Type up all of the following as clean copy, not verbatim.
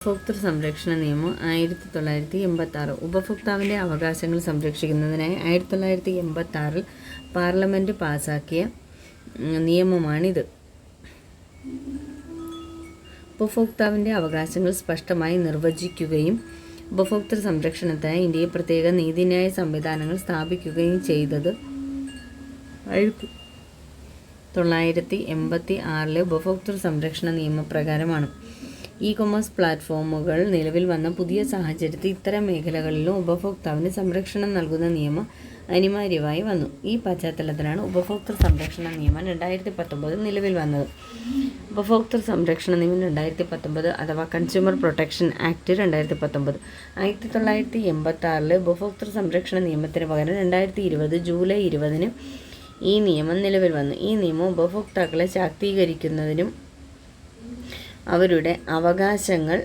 ഉപഭോക്തൃ സംരക്ഷണ നിയമം 1986 ഉപഭോക്താവിൻ്റെ അവകാശങ്ങൾ സംരക്ഷിക്കുന്നതിനായി 1986 പാർലമെൻറ്റ് പാസാക്കിയ നിയമമാണിത്. ഉപഭോക്താവിൻ്റെ അവകാശങ്ങൾ സ്പഷ്ടമായി നിർവചിക്കുകയും ഉപഭോക്തൃ സംരക്ഷണത്തിനായി ഇന്ത്യയിൽ പ്രത്യേക നീതിന്യായ സംവിധാനങ്ങൾ സ്ഥാപിക്കുകയും ചെയ്തത് 1986 ഉപഭോക്തൃ സംരക്ഷണ നിയമപ്രകാരമാണ്. ഇ-കൊമേഴ്സ് പ്ലാറ്റ്ഫോമുകൾ നിലവിൽ വന്ന പുതിയ സാഹചര്യത്തിൽ ഇത്തരം മേഖലകളിലും ഉപഭോക്താവിന് സംരക്ഷണം നൽകുന്ന നിയമം അനിവാര്യമായി വന്നു. ഈ പശ്ചാത്തലത്തിലാണ് ഉപഭോക്തൃ സംരക്ഷണ നിയമം 2019 നിലവിൽ വന്നത്. ഉപഭോക്തൃ സംരക്ഷണ നിയമം 2019 അഥവാ കൺസ്യൂമർ പ്രൊട്ടക്ഷൻ ആക്ട് 2019. 1986 ഉപഭോക്തൃ സംരക്ഷണ നിയമത്തിന് പകരം 2020 ജൂലൈ 20 ഈ നിയമം നിലവിൽ വന്നു. ഈ നിയമം ഉപഭോക്താക്കളെ ശാക്തീകരിക്കുന്നതിനും അവരുടെ അവകാശങ്ങൾ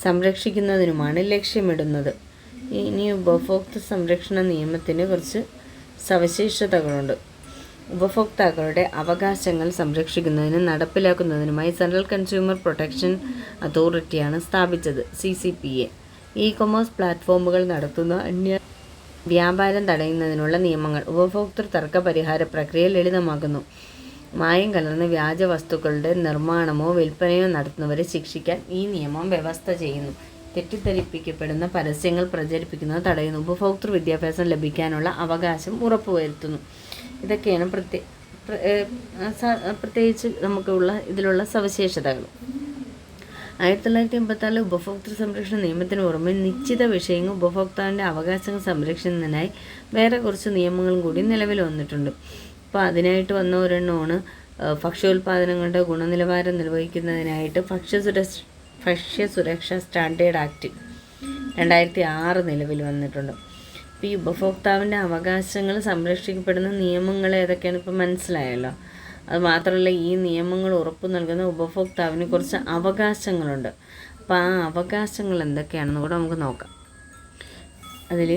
സംരക്ഷിക്കുന്നതിനുമാണ് ലക്ഷ്യമിടുന്നത്. ഇനി ഉപഭോക്തൃ സംരക്ഷണ നിയമത്തിന് കുറച്ച് സവിശേഷതകളുണ്ട്. ഉപഭോക്താക്കളുടെ അവകാശങ്ങൾ സംരക്ഷിക്കുന്നതിനും നടപ്പിലാക്കുന്നതിനുമായി സെൻട്രൽ കൺസ്യൂമർ പ്രൊട്ടക്ഷൻ അതോറിറ്റിയാണ് സ്ഥാപിച്ചത്, CCPA. ഇ-കൊമേഴ്സ് പ്ലാറ്റ്ഫോമുകൾ നടത്തുന്ന വ്യാപാരം തടയുന്നതിനുള്ള നിയമങ്ങൾ ഉപഭോക്തൃ തർക്ക പരിഹാര പ്രക്രിയ ലളിതമാക്കുന്നു. മായം കലർന്ന വ്യാജ വസ്തുക്കളുടെ നിർമ്മാണമോ വിൽപ്പനയോ നടത്തുന്നവരെ ശിക്ഷിക്കാൻ ഈ നിയമം വ്യവസ്ഥ ചെയ്യുന്നു. തെറ്റിദ്ധരിപ്പിക്കപ്പെടുന്ന പരസ്യങ്ങൾ പ്രചരിപ്പിക്കുന്നത് തടയുന്നു. ഉപഭോക്തൃ വിദ്യാഭ്യാസം ലഭിക്കാനുള്ള അവകാശം ഉറപ്പുവരുത്തുന്നു. ഇതൊക്കെയാണ് പ്രത്യേകിച്ച് ഇതിലുള്ള സവിശേഷതകൾ. 1986 ഉപഭോക്തൃ സംരക്ഷണ നിയമത്തിന് പുറമെ നിശ്ചിത വിഷയങ്ങൾ ഉപഭോക്താവിൻ്റെ അവകാശങ്ങൾ സംരക്ഷിക്കുന്നതിനായി വേറെ കുറച്ച് നിയമങ്ങളും കൂടി നിലവിൽ വന്നിട്ടുണ്ട്. അപ്പോൾ അതിനായിട്ട് വന്ന ഒരെണ്ണമാണ് ഭക്ഷ്യോൽപാദനങ്ങളുടെ ഗുണനിലവാരം നിർവഹിക്കുന്നതിനായിട്ട് ഭക്ഷ്യസുരക്ഷാ സ്റ്റാൻഡേർഡ് ആക്ട് 2006 നിലവിൽ വന്നിട്ടുണ്ട്. ഇപ്പോൾ ഈ ഉപഭോക്താവിൻ്റെ അവകാശങ്ങൾ സംരക്ഷിക്കപ്പെടുന്ന നിയമങ്ങൾ ഏതൊക്കെയാണ് ഇപ്പോൾ മനസ്സിലായല്ലോ. അതുമാത്രമല്ല, ഈ നിയമങ്ങൾ ഉറപ്പു നൽകുന്ന ഉപഭോക്താവിന് കുറച്ച് അവകാശങ്ങളുണ്ട്. അപ്പോൾ ആ അവകാശങ്ങൾ എന്തൊക്കെയാണെന്ന് കൂടെ നമുക്ക് നോക്കാം. അതിൽ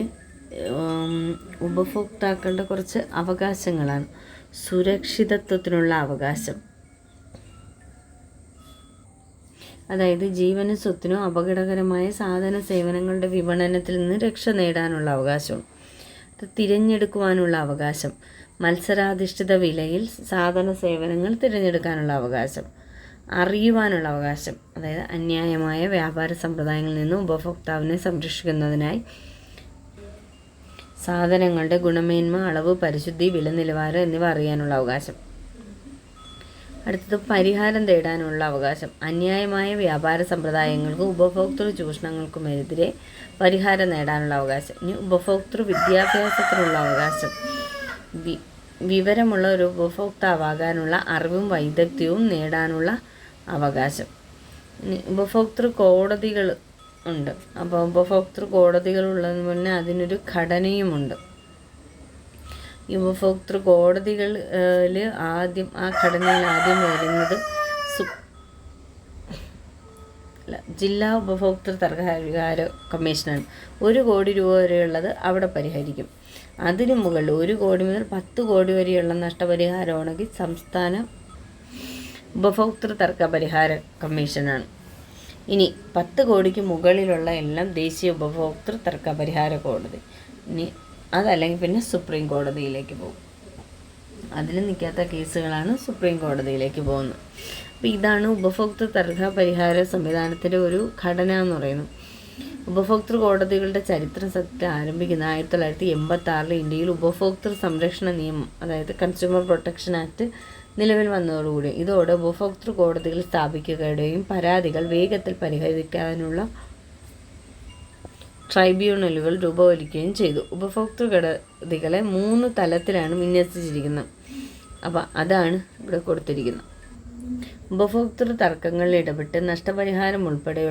ഉപഭോക്താക്കളുടെ കുറച്ച് അവകാശങ്ങളാണ്. സുരക്ഷിതത്വത്തിനുള്ള അവകാശം, അതായത് ജീവനും സ്വത്തിനും അപകടകരമായ സാധന സേവനങ്ങളുടെ വിപണനത്തിൽ നിന്ന് രക്ഷ നേടാനുള്ള അവകാശം. തിരഞ്ഞെടുക്കുവാനുള്ള അവകാശം, മത്സരാധിഷ്ഠിത വിലയിൽ സാധന സേവനങ്ങൾ തിരഞ്ഞെടുക്കാനുള്ള അവകാശം. അറിയുവാനുള്ള അവകാശം, അതായത് അന്യായമായ വ്യാപാര സമ്പ്രദായങ്ങളിൽ നിന്ന് ഉപഭോക്താവിനെ സംരക്ഷിക്കുന്നതിനായി സാധനങ്ങളുടെ ഗുണമേന്മ, അളവ്, പരിശുദ്ധി, വില നിലവാരം എന്നിവ അറിയാനുള്ള അവകാശം. അടുത്തത് പരിഹാരം തേടാനുള്ള അവകാശം. അന്യായമായ വ്യാപാര സമ്പ്രദായങ്ങൾക്കും ഉപഭോക്തൃ ചൂഷണങ്ങൾക്കുമെതിരെ പരിഹാരം നേടാനുള്ള അവകാശം. ഇനി ഉപഭോക്തൃ വിദ്യാഭ്യാസത്തിനുള്ള അവകാശം. വിവരമുള്ള ഒരു ഉപഭോക്താവാകാനുള്ള അറിവും വൈദഗ്ധ്യവും നേടാനുള്ള അവകാശം. ഇനി ഉപഭോക്തൃ കോടതികൾ ഉണ്ട്. അപ്പോൾ ഉപഭോക്തൃ കോടതികൾ ഉള്ളതെന്ന് പറഞ്ഞാൽ അതിനൊരു ഘടനയുമുണ്ട്. ഈ ഉപഭോക്തൃ കോടതികളിൽ ആ ഘടനയിൽ ആദ്യം വരുന്നത് ജില്ലാ ഉപഭോക്തൃ തർക്കപരിഹാര കമ്മീഷനാണ്. 1 കോടി രൂപ വരെയുള്ളത് അവിടെ പരിഹരിക്കും. അതിനു മുകളിൽ 1 കോടി മുതൽ 10 കോടി വരെയുള്ള നഷ്ടപരിഹാരമാണെങ്കിൽ സംസ്ഥാന ഉപഭോക്തൃ തർക്ക പരിഹാര കമ്മീഷനാണ്. ഇനി 10 കോടിക്ക് മുകളിലുള്ള എല്ലാം ദേശീയ ഉപഭോക്തൃ തർക്ക പരിഹാര കോടതി. ഇനി അതല്ലെങ്കിൽ പിന്നെ സുപ്രീം കോടതിയിലേക്ക് പോകും. അതിൽ നിൽക്കാത്ത കേസുകളാണ് സുപ്രീം കോടതിയിലേക്ക് പോകുന്നത്. അപ്പോൾ ഇതാണ് ഉപഭോക്തൃ തർക്ക പരിഹാര സംവിധാനത്തിൻ്റെ ഒരു ഘടന എന്ന് പറയുന്നത്. ഉപഭോക്തൃ കോടതികളുടെ ചരിത്രം സത്യം ആരംഭിക്കുന്ന 1986 ഇന്ത്യയിൽ ഉപഭോക്തൃ സംരക്ഷണ നിയമം, അതായത് കൺസ്യൂമർ പ്രൊട്ടക്ഷൻ ആക്ട് നിലവിൽ വന്നതോടുകൂടി ഇതോടെ ഉപഭോക്തൃ കോടതികൾ സ്ഥാപിക്കുകയും പരാതികൾ വേഗത്തിൽ പരിഹരിക്കാനുള്ള ട്രൈബ്യൂണലുകൾ രൂപവൽക്കരിക്കുകയും ചെയ്തു. ഉപഭോക്തൃ കോടതികളെ 3 തലത്തിലാണ് വിന്യസിച്ചിരിക്കുന്നത്. അപ്പോൾ അതാണ് ഇവിടെ കൊടുത്തിരിക്കുന്നത്. ഉപഭോക്തൃ തർക്കങ്ങളിൽ ഇടപെട്ട് നഷ്ടപരിഹാരം ഉൾപ്പെടെ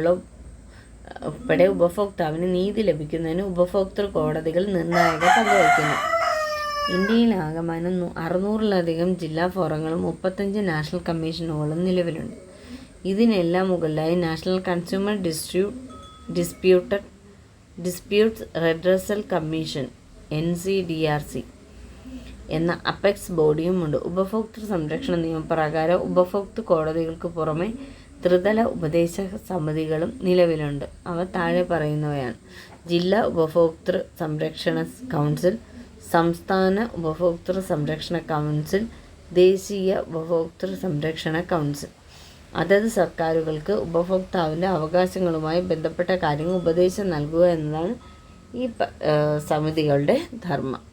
ഉപഭോക്താവിന് നീതി ലഭിക്കുന്നതിന് ഉപഭോക്തൃ കോടതികൾ നിർണായക പങ്ക് വഹിക്കുന്നു. ഇന്ത്യയിലാകമാനം 600-ലധികം ജില്ലാ ഫോറങ്ങളും 35 നാഷണൽ കമ്മീഷനുകളും നിലവിലുണ്ട്. ഇതിനെല്ലാം മുകളിലായി national consumer disputes redressal commission NCDRC എന്ന അപ്പെക്സ് ബോഡിയുമുണ്ട്. ഉപഭോക്തൃ സംരക്ഷണ നിയമപ്രകാരം ഉപഭോക്തൃ കോടതികൾക്ക് പുറമെ ത്രിതല ഉപദേശ സമിതികളും നിലവിലുണ്ട്. അവ താഴെ പറയുന്നവയാണ്: ജില്ലാ ഉപഭോക്തൃ സംരക്ഷണ കൗൺസിൽ, സംസ്ഥാന ഉപഭോക്തൃ സംരക്ഷണ കൗൺസിൽ, ദേശീയ ഉപഭോക്തൃ സംരക്ഷണ കൗൺസിൽ. അതത് സർക്കാരുകൾക്ക് ഉപഭോക്താവിൻ്റെ അവകാശങ്ങളുമായി ബന്ധപ്പെട്ട കാര്യങ്ങൾ ഉപദേശം നൽകുക എന്നതാണ് ഈ സമിതികളുടെ ധർമ്മം.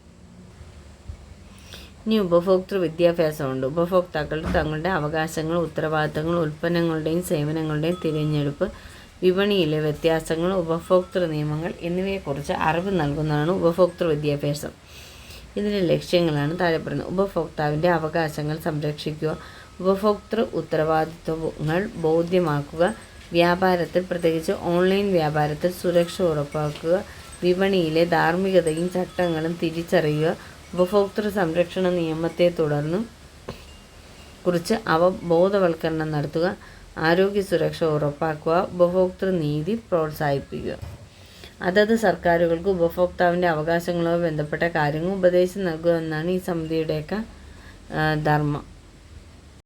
ഇനി ഉപഭോക്തൃ വിദ്യാഭ്യാസമുണ്ട്. ഉപഭോക്താക്കൾ തങ്ങളുടെ അവകാശങ്ങൾ, ഉത്തരവാദിത്തങ്ങൾ, ഉൽപ്പന്നങ്ങളുടെയും സേവനങ്ങളുടെയും തിരഞ്ഞെടുപ്പ്, വിപണിയിലെ വ്യത്യാസങ്ങൾ, ഉപഭോക്തൃ നിയമങ്ങൾ എന്നിവയെക്കുറിച്ച് അറിവ് നൽകുന്നതാണ് ഉപഭോക്തൃ വിദ്യാഭ്യാസം. ഇതിൻ്റെ ലക്ഷ്യങ്ങളാണ് താഴെ പറയുന്നത്: ഉപഭോക്താവിൻ്റെ അവകാശങ്ങൾ സംരക്ഷിക്കുക, ഉപഭോക്തൃ ഉത്തരവാദിത്തങ്ങൾ ബോധ്യമാക്കുക, വ്യാപാരത്തിൽ പ്രത്യേകിച്ച് ഓൺലൈൻ വ്യാപാരത്തിൽ സുരക്ഷ ഉറപ്പാക്കുക, വിപണിയിലെ ധാർമ്മികതയും ചട്ടങ്ങളും തിരിച്ചറിയുക, ഉപഭോക്തൃ സംരക്ഷണ നിയമത്തെ കുറിച്ച് ബോധവൽക്കരണം നടത്തുക, ആരോഗ്യ സുരക്ഷ ഉറപ്പാക്കുക, ഉപഭോക്തൃ നീതി പ്രോത്സാഹിപ്പിക്കുക. അതത് സർക്കാരുകൾക്ക് ഉപഭോക്താവിൻ്റെ അവകാശങ്ങളുമായി ബന്ധപ്പെട്ട കാര്യങ്ങൾ ഉപദേശം നൽകുക എന്നാണ് ഈ സമിതിയുടെയൊക്കെ ധർമ്മം.